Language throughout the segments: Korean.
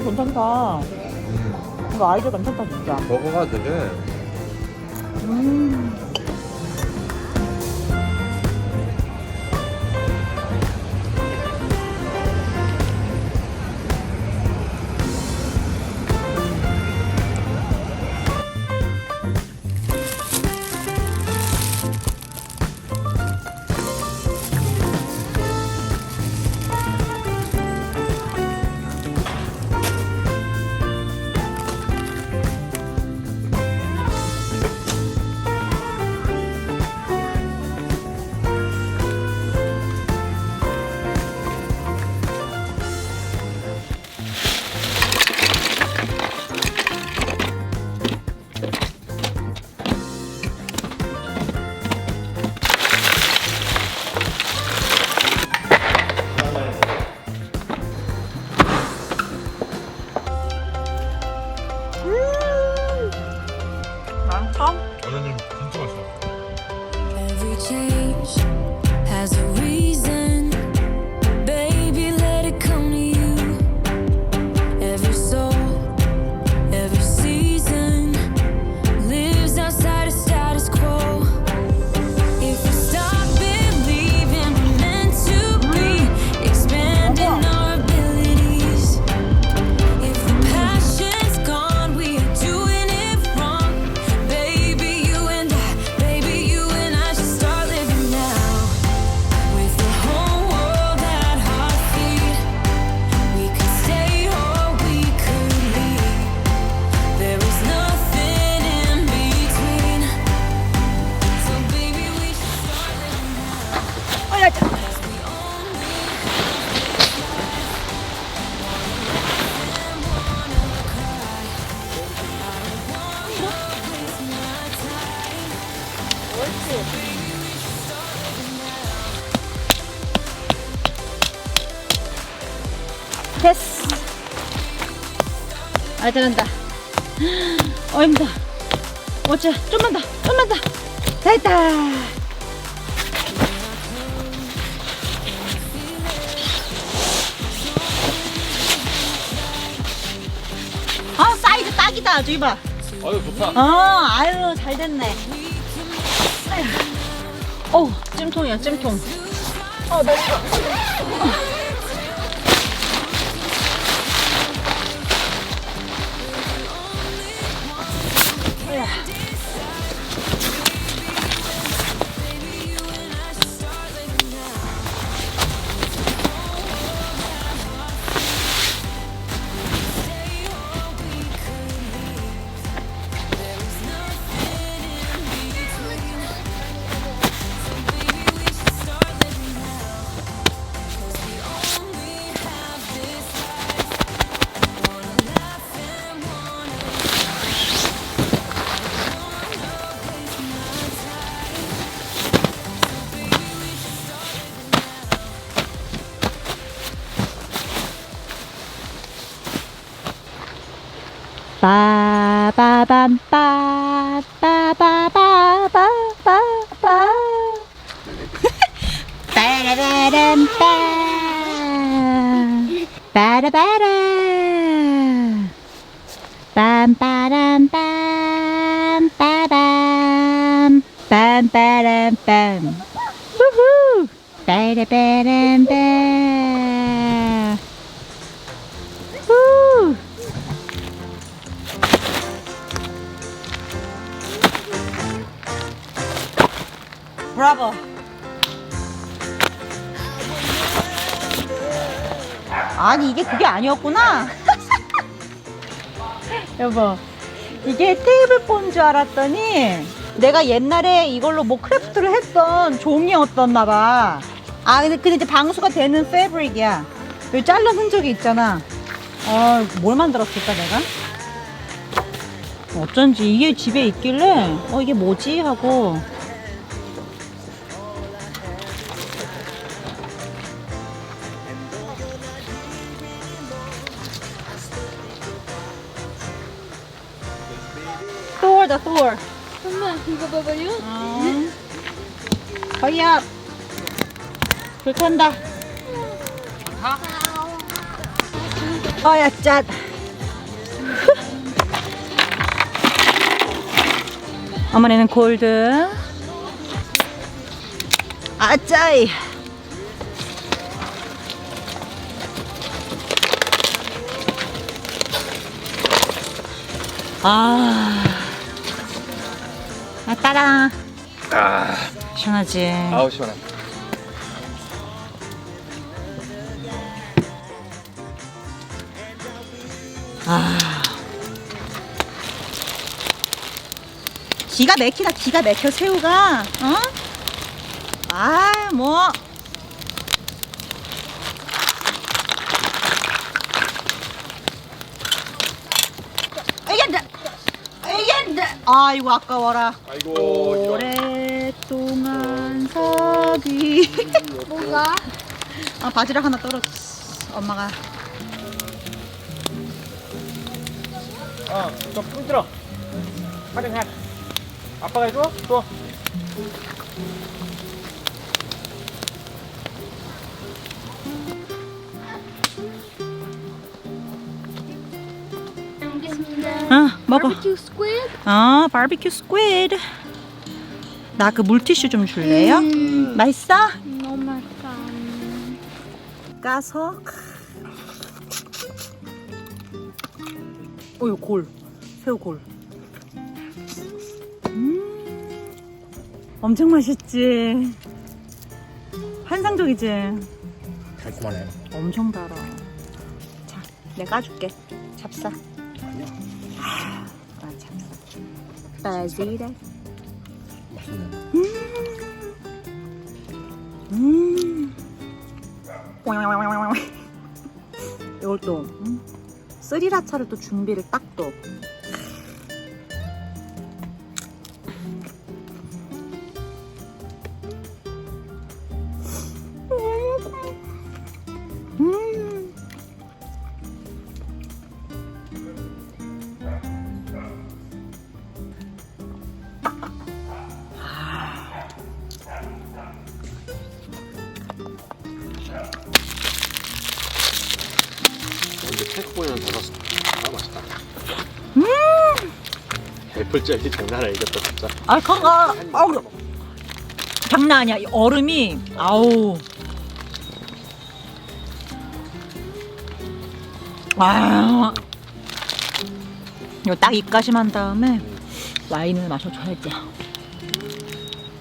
괜찮다. 이거 아이디어 괜찮다, 진짜. 버거가 되게 음. 맛있어? 원래는 진짜 맛있어. Every change has a reason. Baby, let it come to you. Every soul, every season lives outside of status quo. If we stop believing we're meant to be, expanding our abilities. If the passion's gone, we are doing it wrong. Baby, you and I should start living now. With the whole world at our feet, we could stay or we could leave. There is nothing in between. So baby, we should start living now. 어, 야, 자. Cause we only wanna cry. I don't wanna waste my time. 옳지. 됐어. 아, 잘한다. 힘들어. 어째, 좀만 더, 좀만 더. 됐다. 사이즈 딱이다. 저기 봐. 아유 좋다. 아유, 잘 됐네. 찜통이야, 찜통. 맛있어. 빠바밤빠 빠바바바바바바 빠라바람빠 빠라바라 빰빠람빰 빠밤 빰빠람빰 우후 빠라바람빰 후 브라보. 아니 이게 그게 아니었구나. 여보, 이게 테이블폰 줄 알았더니 내가 옛날에 이걸로 뭐 크래프트를 했던 종이였었나 봐. 근데 이제 방수가 되는 패브릭이야. 여기 잘라 흔적이 있잖아. 뭘 만들었을까 내가? 어쩐지 이게 집에 있길래 이게 뭐지 하고. Thor, Thor. 엄마 이거 봐봐요. 허이야. 불 탄다. 아야 짠. 어머니는 골드. 아짜이. 아, 따라. 시원하지. 아우 시원해. 기가 막히다. 기가 막혀 새우가. 어? 아, 뭐. 아이고 아까워라. 아이고. 오랫동안 사귀. 뭐가? 아, 바지락 하나 떨어졌어. 엄마가. 저품 들어. 활용해. 아빠가 해줘. 또. 잘 먹겠습니다. 먹어. Barbecue squid? 바비큐 스퀴드. 나 그 물티슈 좀 줄래요? 맛있어? 너무 맛있다. 까서. 어유 골. 새우 골. 엄청 맛있지. 환상적이지. 달콤하네. 엄청 달아. 자, 내가 까줄게. 잡사. 아, 잡사. 바지락. 맛있네. 이걸 또 스리라차를 또 준비를 딱 또. 근데 태국보이는 더 맛있다. 아 맛있다. 애플 젤리 장난 아니겠다 진짜. 아, 건가? 아우, 장난 아니야. 이 얼음이, 아우. 아, 이거 딱 입가심한 다음에 와인을 마셔줘야지.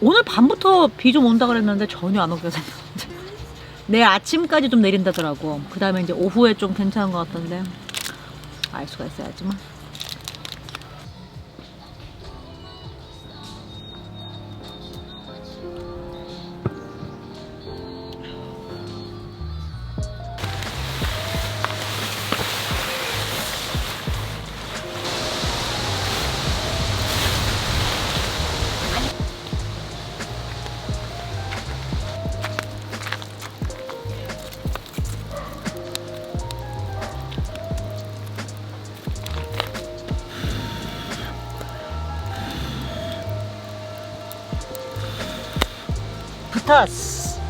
오늘 밤부터 비 좀 온다 그랬는데 전혀 안 오게 생겼는데. 내일 아침까지 좀 내린다더라고. 그 다음에 이제 오후에 좀 괜찮은 것 같던데. 알 수가 있어야지만. 붙었어.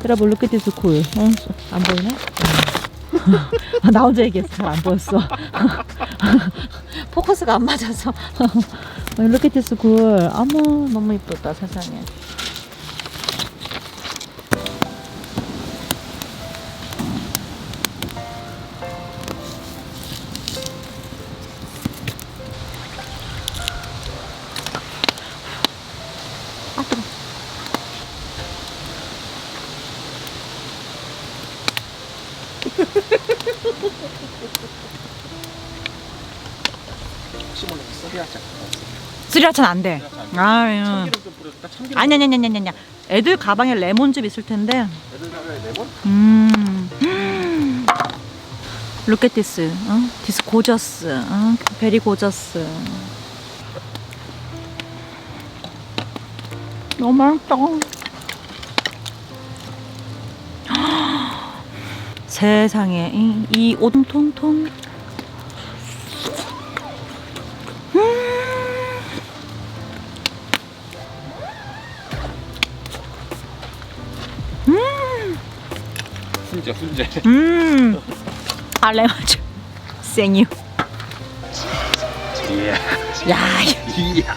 여러분, look at this cool. 안 보이나? 나 혼자 얘기했어. 잘 안 보였어. 포커스가 안 맞아서. look at this cool. 어머, 너무 이쁘다, 세상에. 혹시 몰라 썰이하자. 스리라차는 안 돼. 아유. 참기름 좀 뿌려줄까? 참기름. 아니야. 애들 가방에 레몬즙 있을 텐데. 애들 가방에 레몬? Look at this. This gorgeous. Very gorgeous. 너무 맛있다. 세상에 이 오동통통. 순재 순재. 알레마주 생유. 이야. 야, 이야.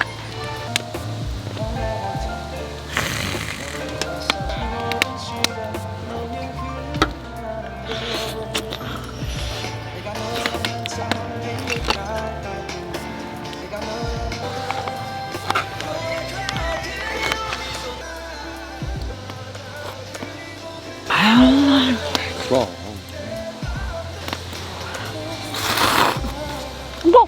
그럼. 이거.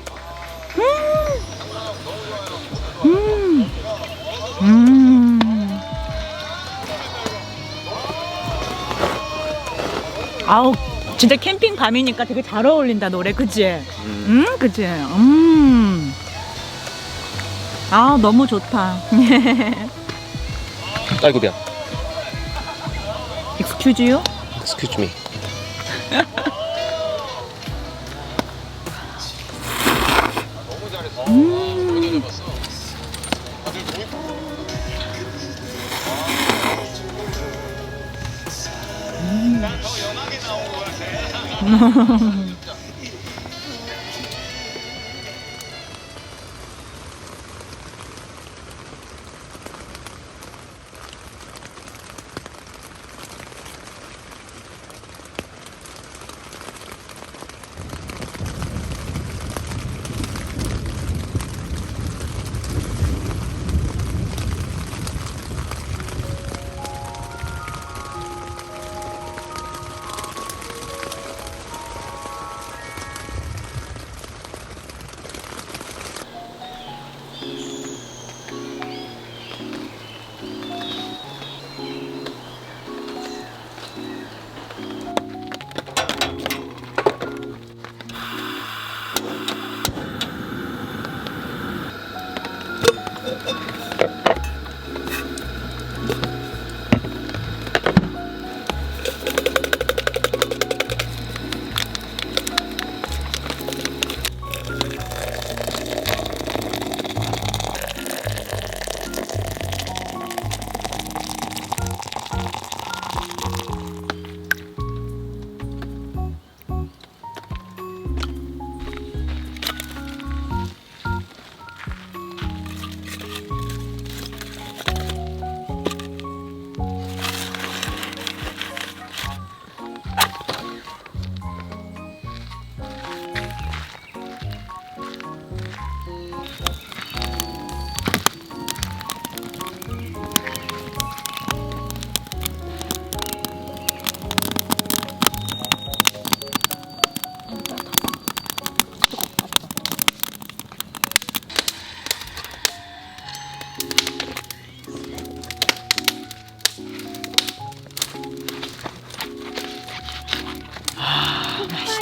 아우, 진짜 캠핑 감이니까 되게 잘 어울린다 노래, 그치? 그치? 아, 너무 좋다. 아이고 미안. Excuse you? Excuse me.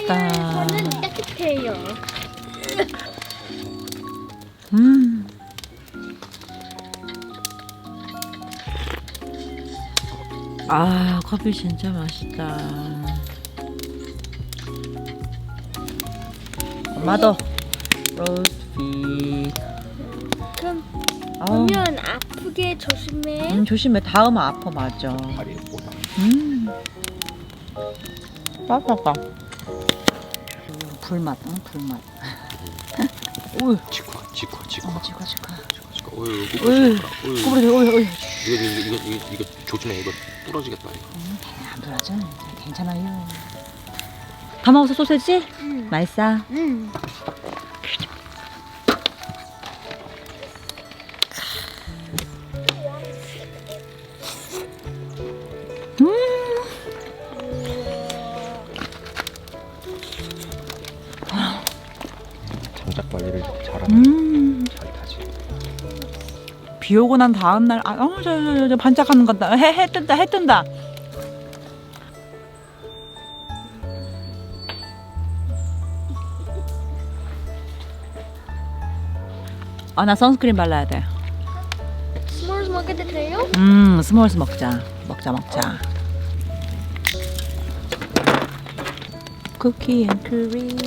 저는 따뜻해요. 아, 커피 진짜 맛있다. 엄마도 로스트. 그럼 아우, 보면 아프게 조심해. 조심해. 다음 아파, 맞아. 다리 보다. 빠빠빠. 불맛, 불맛. 오유, 직화. 지가. 어유 어유, 어유. 이거 조심해. 이거 부러지겠다 이거. 안 불하죠? 괜찮아요. 다 먹었어, 소세지? 맛있어. 장작 관리를 잘하면 잘 타지. 비 오고 난 다음 날, 저 반짝하는 것다. 해 뜬다. 아, 나 선스크림 발라야 돼. 스몰스 먹어도 돼요? 스몰스 먹자. 쿠키 앤 크림.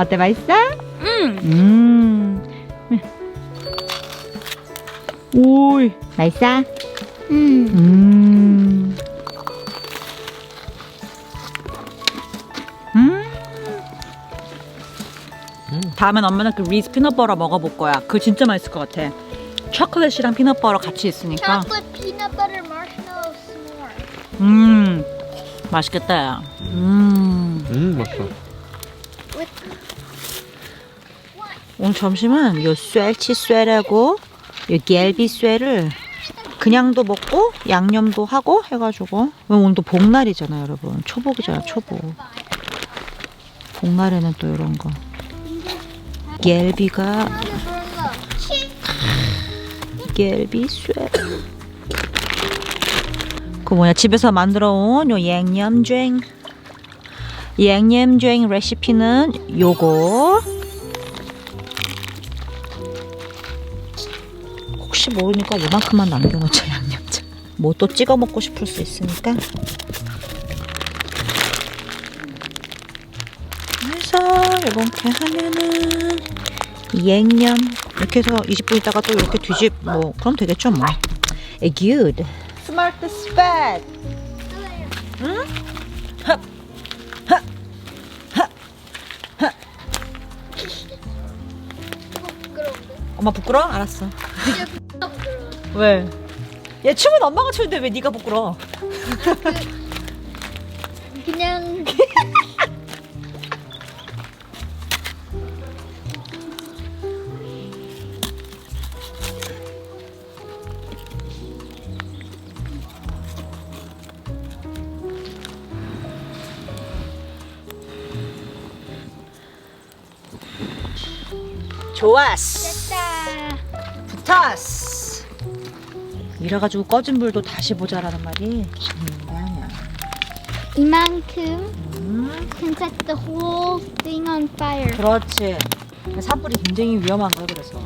어때, 맛있어? 오이, 맛있어? 다음엔 엄마는 그 리스 피넛버터 먹어볼 거야. 그거 진짜 맛있을 것 같아. 초콜릿이랑 피넛버터 같이 있으니까. Chocolate peanut butter marshmallow s'more. 맛있겠다, 야. 맛있어. 오늘 점심은 요 쇠치 쇠라고 요 갤비 쇠를 그냥도 먹고 양념도 하고 해가지고 오늘 또 복날이잖아요, 여러분. 초복이잖아, 초복. 복날에는 또 이런 거. 갤비가 갤비 쇠. 그 뭐냐, 집에서 만들어 온 요 양념쟁 레시피는 요거. 혹시 모르니까 요만큼만 남겨놓자, 양념장. 뭐 또 찍어 먹고 싶을 수 있으니까. 그래서 이렇게 하면은 양념 이렇게 해서 20분 있다가 또 이렇게 뭐 그럼 되겠죠 뭐. Good. Smart spot. 응? 헉. 헉. 헉. 헉. 엄마 부끄러워? 알았어. 왜? 얘 춤은 엄마가 추는데 왜 네가 부끄러워? 그냥 좋았어. 됐다. 붙었어. 이래가지고 꺼진 불도 다시 보자라는 말이 아니야. 이만큼 can set the whole thing on fire. 그렇지. 산불이 굉장히 위험한 거야, 그래서.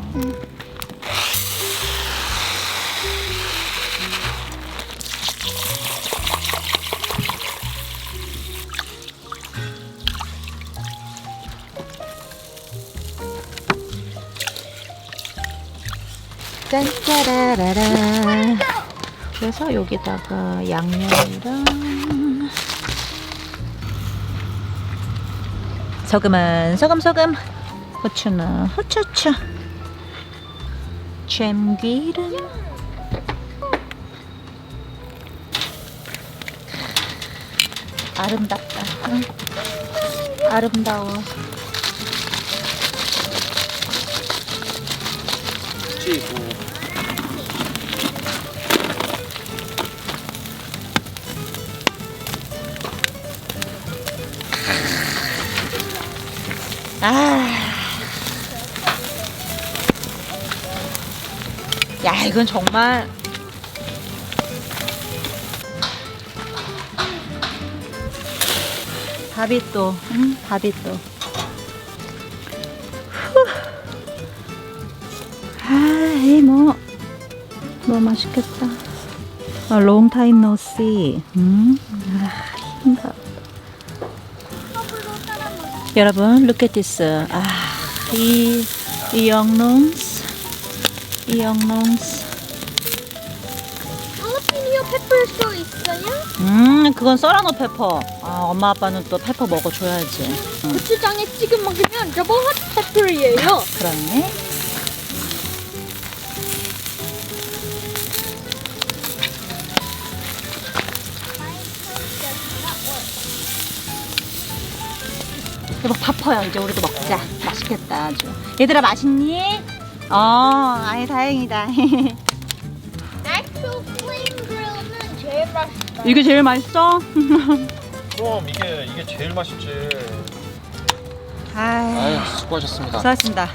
짠짜라라라. 그래서 여기다가 양념이랑 소금은 소금, 후추는 후추, 참기름, 아름답다. 아름다워. 찌고. 야, 이건 정말 밥이 또, 밥이 또. 뭐 맛있겠다. Long time no see. 힘들어. 여러분, look at this. 이 영농스. 할라피니오 페퍼도 있어요? 그건 썰어놓은 페퍼. 엄마 아빠는 또 페퍼 먹어줘야지. 고추장에 찍어 먹으면 더블 핫 페퍼예요. 그렇네. 대박 파퍼야. 이제 우리도 먹자. 맛있겠다 아주. 얘들아 맛있니? 아이 다행이다. Actual flame grill는 제일 맛있다. 이게 제일 맛있어? 그럼 이게 제일 맛있지. 아유, 수고하셨습니다. 수고하셨습니다.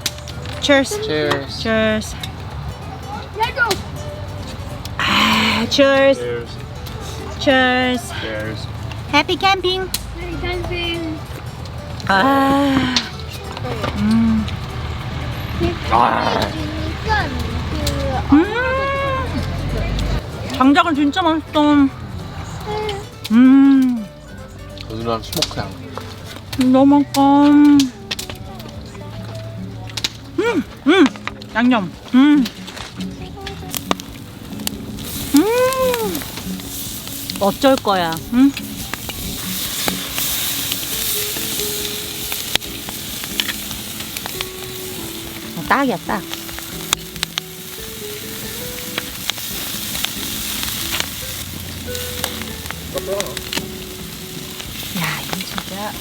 Cheers. Cheers. Cheers. Lego. Cheers. Cheers. Cheers. Cheers. Happy camping. camping. 장작은 진짜 맛있어. 은은한 스모크 향. 너무 맛있어. 양념. 어쩔 거야. 딱이야, 딱. 야, 이거 진짜.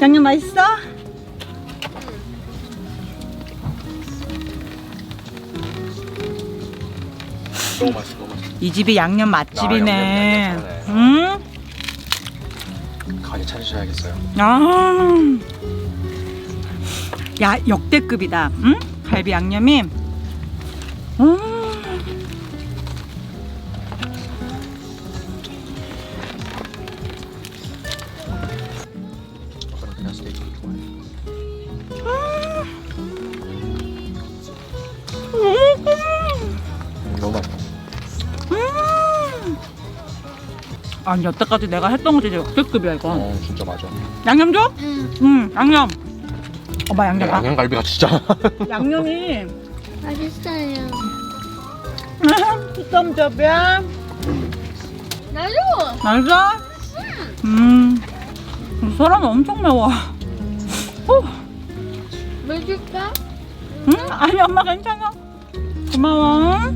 양념 맛있어? 너무 맛있어, 너무 맛있어. 이 집이 양념 맛집이네. 양념 맛집이네. 응? 가게 찾으셔야겠어요. 아, 야 역대급이다. 응? 갈비 양념이. 저는 그냥 스테이크 좋아해요. 너무 맛있어. 아니 여태까지 내가 했던 거 진짜 역대급이야 이거. 진짜 맞아. 양념 줘? 응. 양념. 봐 양념 봐. 양념갈비가 진짜. 양념이. 맛있어요. 뚜껑접이야. 나도. 맛있어? 사람이 엄청 매워. 물 줄까? 응? 아니 엄마 괜찮아. 고마워.